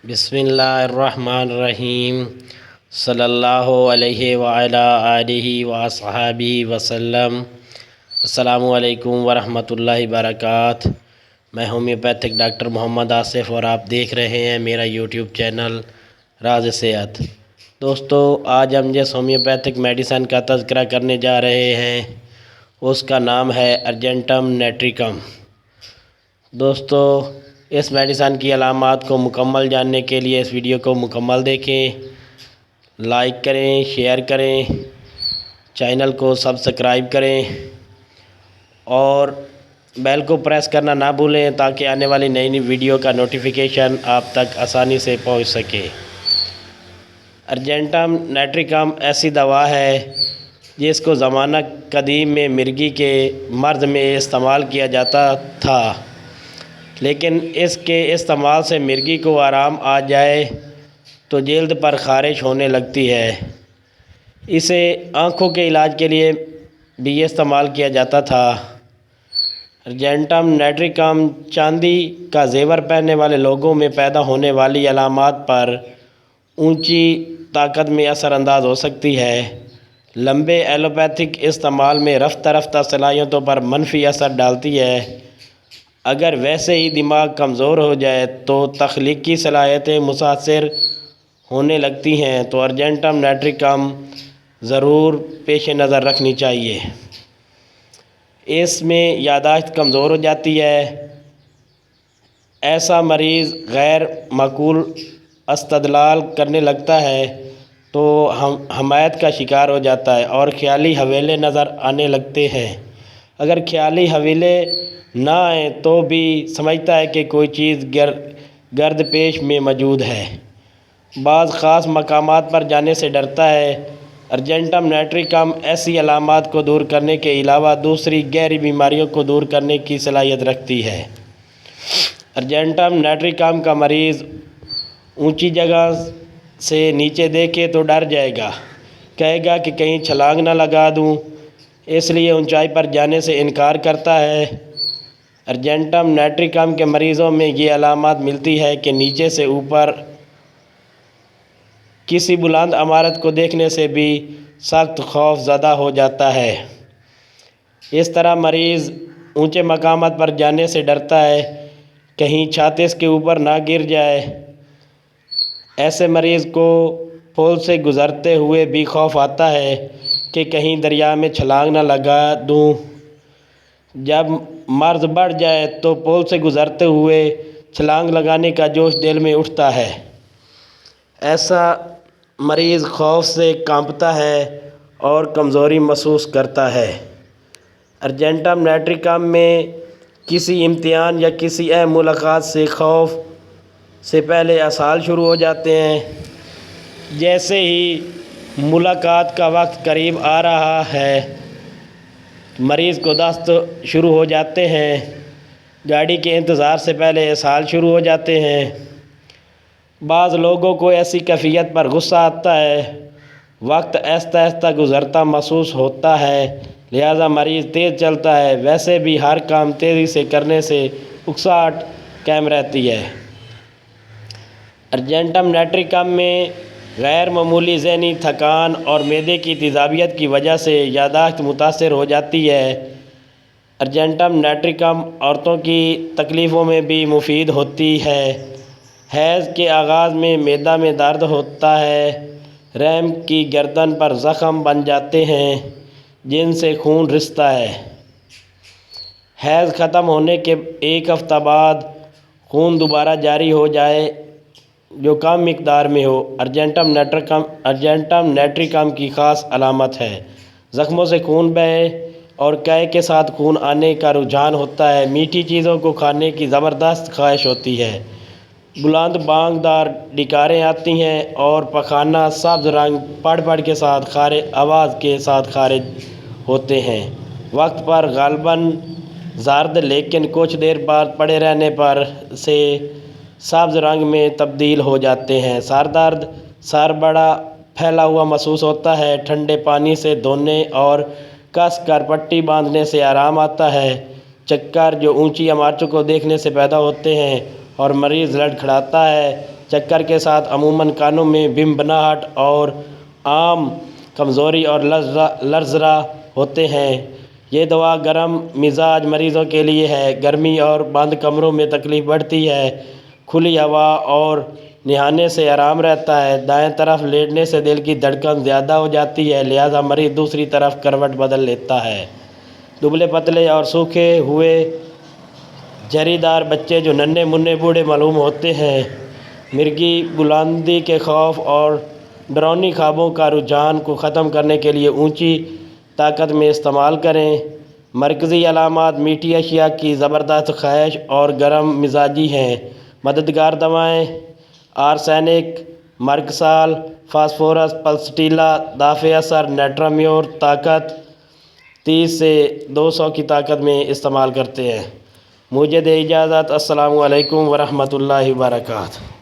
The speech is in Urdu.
بسم اللہ الرحمن الرحیم صلی اللہ علیہ وعلی آلہ وصحبہ وسلم۔ السلام علیکم ورحمۃ اللہ وبرکاتہ۔ میں ہومیوپیتھک ڈاکٹر محمد آصف اور آپ دیکھ رہے ہیں میرا یوٹیوب چینل راز صحت۔ دوستو، آج ہم جس ہومیوپیتھک میڈیسن کا تذکرہ کرنے جا رہے ہیں اس کا نام ہے ارجنٹم نیٹریکم۔ دوستو، اس میڈیسن کی علامات کو مکمل جاننے کے لیے اس ویڈیو کو مکمل دیکھیں، لائک کریں، شیئر کریں، چینل کو سبسکرائب کریں اور بیل کو پریس کرنا نہ بھولیں تاکہ آنے والی نئی ویڈیو کا نوٹیفیکیشن آپ تک آسانی سے پہنچ سکے۔ ارجنٹم نیٹریکم ایسی دوا ہے جس کو زمانہ قدیم میں مرگی کے مرض میں استعمال کیا جاتا تھا، لیکن اس کے استعمال سے مرگی کو آرام آ جائے تو جلد پر خارش ہونے لگتی ہے۔ اسے آنکھوں کے علاج کے لیے بھی استعمال کیا جاتا تھا۔ ارجنٹم نیٹریکم چاندی کا زیور پہننے والے لوگوں میں پیدا ہونے والی علامات پر اونچی طاقت میں اثر انداز ہو سکتی ہے۔ لمبے ایلوپیتھک استعمال میں رفتہ رفتہ صلاحیتوں پر منفی اثر ڈالتی ہے۔ اگر ویسے ہی دماغ کمزور ہو جائے تو تخلیقی صلاحیتیں متاثر ہونے لگتی ہیں، تو ارجنٹم نیٹریکم ضرور پیش نظر رکھنی چاہیے۔ اس میں یادداشت کمزور ہو جاتی ہے۔ ایسا مریض غیر معقول استدلال کرنے لگتا ہے تو حمایت کا شکار ہو جاتا ہے اور خیالی حوالے نظر آنے لگتے ہیں۔ اگر خیالی حوالے نہ آئیں تو بھی سمجھتا ہے کہ کوئی چیز گرد پیش میں موجود ہے۔ بعض خاص مقامات پر جانے سے ڈرتا ہے۔ ارجنٹم نیٹریکم ایسی علامات کو دور کرنے کے علاوہ دوسری گہری بیماریوں کو دور کرنے کی صلاحیت رکھتی ہے۔ ارجنٹم نیٹریکم کا مریض اونچی جگہ سے نیچے دیکھے تو ڈر جائے گا، کہے گا کہ کہیں چھلانگ نہ لگا دوں، اس لیے اونچائی پر جانے سے انکار کرتا ہے۔ ارجنٹم نیٹریکم کے مریضوں میں یہ علامات ملتی ہے کہ نیچے سے اوپر کسی بلند عمارت کو دیکھنے سے بھی سخت خوف زدہ ہو جاتا ہے۔ اس طرح مریض اونچے مقامات پر جانے سے ڈرتا ہے، کہیں چھت اس کے اوپر نہ گر جائے۔ ایسے مریض کو پل سے گزرتے ہوئے بھی خوف آتا ہے کہ کہیں دریا میں چھلانگ نہ لگا دوں۔ جب مرض بڑھ جائے تو پل سے گزرتے ہوئے چھلانگ لگانے کا جوش دل میں اٹھتا ہے۔ ایسا مریض خوف سے کانپتا ہے اور کمزوری محسوس کرتا ہے۔ ارجنٹم نیٹریکم میں کسی امتحان یا کسی اہم ملاقات سے خوف سے پہلے اسہال شروع ہو جاتے ہیں۔ جیسے ہی ملاقات کا وقت قریب آ رہا ہے، مریض کو دست شروع ہو جاتے ہیں۔ گاڑی کے انتظار سے پہلے اسہال شروع ہو جاتے ہیں۔ بعض لوگوں کو ایسی کیفیت پر غصہ آتا ہے، وقت آہستہ آہستہ گزرتا محسوس ہوتا ہے، لہذا مریض تیز چلتا ہے۔ ویسے بھی ہر کام تیزی سے کرنے سے اکساہٹ قائم رہتی ہے۔ ارجنٹم نیٹریکم میں غیر معمولی ذہنی تھکان اور معدے کی تیزابیت کی وجہ سے یادداشت متاثر ہو جاتی ہے۔ ارجنٹم نیٹریکم عورتوں کی تکلیفوں میں بھی مفید ہوتی ہے۔ حیض کے آغاز میں معدہ میں درد ہوتا ہے، رحم کی گردن پر زخم بن جاتے ہیں جن سے خون رستا ہے۔ حیض ختم ہونے کے ایک ہفتہ بعد خون دوبارہ جاری ہو جائے جو کم مقدار میں ہو، ارجنٹم نیٹریکم کی خاص علامت ہے۔ زخموں سے خون بہے اور قے کے ساتھ خون آنے کا رجحان ہوتا ہے۔ میٹھی چیزوں کو کھانے کی زبردست خواہش ہوتی ہے۔ بلند بانگ دار ڈکاریں آتی ہیں اور پخانہ سبز رنگ پڑ کے ساتھ آواز کے ساتھ خارج ہوتے ہیں۔ وقت پر غالباً زرد لیکن کچھ دیر بعد پڑے رہنے پر سے سبز رنگ میں تبدیل ہو جاتے ہیں۔ سر درد، سر بڑا پھیلا ہوا محسوس ہوتا ہے۔ ٹھنڈے پانی سے دھونے اور کس کر پٹی باندھنے سے آرام آتا ہے۔ چکر جو اونچی عمارتوں کو دیکھنے سے پیدا ہوتے ہیں اور مریض لڑکھڑاتا ہے چکر کے ساتھ عموماً کانوں میں بنبناہٹ اور عام کمزوری اور لرزرہ ہوتے ہیں۔ یہ دوا گرم مزاج مریضوں کے لیے ہے۔ گرمی اور بند کمروں میں تکلیف بڑھتی ہے۔ کھلی ہوا اور نہانے سے آرام رہتا ہے۔ دائیں طرف لیٹنے سے دل کی دھڑکن زیادہ ہو جاتی ہے، لہذا مریض دوسری طرف کروٹ بدل لیتا ہے۔ دبلے پتلے اور سوکھے ہوئے جھری دار بچے جو ننھے منھے بوڑھے معلوم ہوتے ہیں۔ مرگی بلندی کے خوف اور ڈراؤنی خوابوں کا رجحان کو ختم کرنے کے لیے اونچی طاقت میں استعمال کریں۔ مرکزی علامات میٹھی اشیاء کی زبردست خواہش اور گرم مزاجی ہیں۔ مددگار دوائیں: آرسینک، مرگسال، فاسفورس، پلسٹیلا، دافع اثر، نیٹرامیور طاقت 30 سے 200 کی طاقت میں استعمال کرتے ہیں۔ مجھے دے اجازت۔ السلام علیکم ورحمۃ اللہ وبرکاتہ۔